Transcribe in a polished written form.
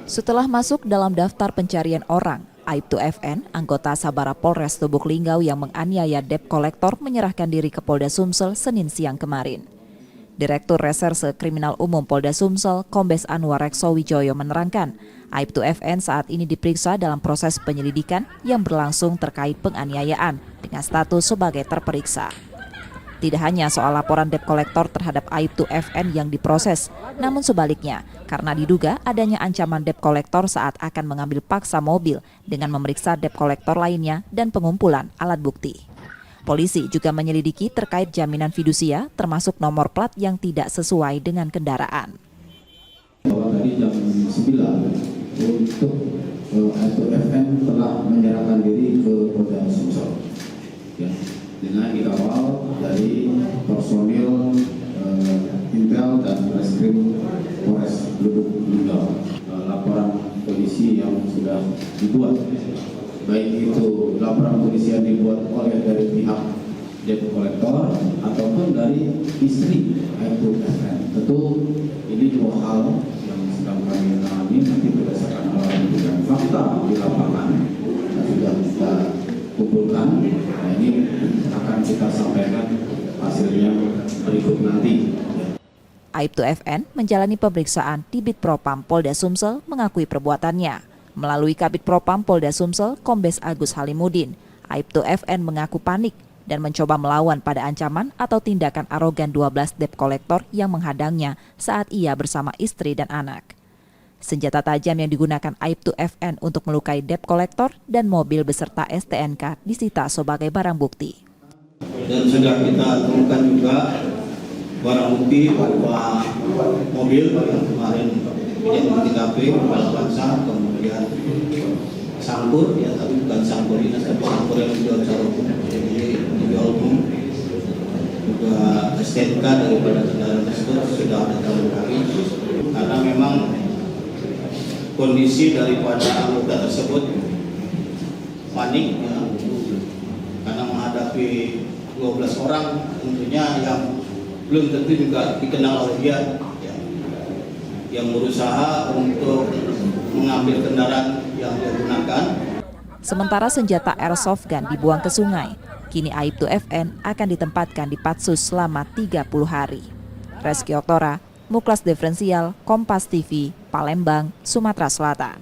Setelah masuk dalam daftar pencarian orang, Aibtu FN, anggota Sabara Polres Lubuk Linggau yang menganiaya debt kolektor menyerahkan diri ke Polda Sumsel Senin siang kemarin. Direktur Reserse Kriminal Umum Polda Sumsel, Kombes Anwar Rekso Wijoyo menerangkan, Aibtu FN saat ini diperiksa dalam proses penyelidikan yang berlangsung terkait penganiayaan dengan status sebagai terperiksa. Tidak hanya soal laporan debt kolektor terhadap Aibtu FN yang diproses, namun sebaliknya, karena diduga adanya ancaman debt kolektor saat akan mengambil paksa mobil dengan memeriksa debt kolektor lainnya dan pengumpulan alat bukti. Polisi juga menyelidiki terkait jaminan fidusia, termasuk nomor plat yang tidak sesuai dengan kendaraan. Tadi jam 9 untuk Aibtu FN telah menyerahkan diri ke Polda Sumsel. Ya, dengan dikawal dari personil Intel dan Reskrim Polres Lubuk Linggau. Laporan polisi yang sudah dibuat, baik itu laporan polisi yang dibuat oleh dari pihak debt kolektor ataupun dari istri Aibtu FN. Tentu ini dua hal yang sedang kami tangani, nanti berdasarkan alat bukti dan fakta di lapangan yang sudah kita kumpulkan. Nah, ini akan kita sampaikan hasilnya berikut nanti. Aibtu FN menjalani pemeriksaan di Bid Propam Polda Sumsel mengakui perbuatannya. Melalui Kabid Propam Polda Sumsel, Kombes Agus Halimudin, Aibtu FN mengaku panik dan mencoba melawan pada ancaman atau tindakan arogan 12 debt kolektor yang menghadangnya saat ia bersama istri dan anak. Senjata tajam yang digunakan Aibtu FN untuk melukai debt kolektor dan mobil beserta STNK disita sebagai barang bukti. Dan sudah kita temukan juga barang bukti berupa mobil yang kemarin yang di TKP, bangsa, kemudian sangkur, ya tapi bukan sangkur ini, tapi sangkur yang dijual secara umum, jadi dijual umum. Juga STNK daripada kendaraan tersebut sudah ada dalam kami, karena memang kondisi daripada anggota tersebut panik, ya, karena menghadapi 12 orang tentunya yang belum tentu juga dikenal oleh dia, ya, yang berusaha untuk mengambil kendaraan yang digunakan. Sementara senjata airsoft gun dibuang ke sungai, kini Aibtu FN akan ditempatkan di Patsus selama 30 hari. Reski Oktora, Muklas Diferensial, Kompas TV, Palembang, Sumatera Selatan.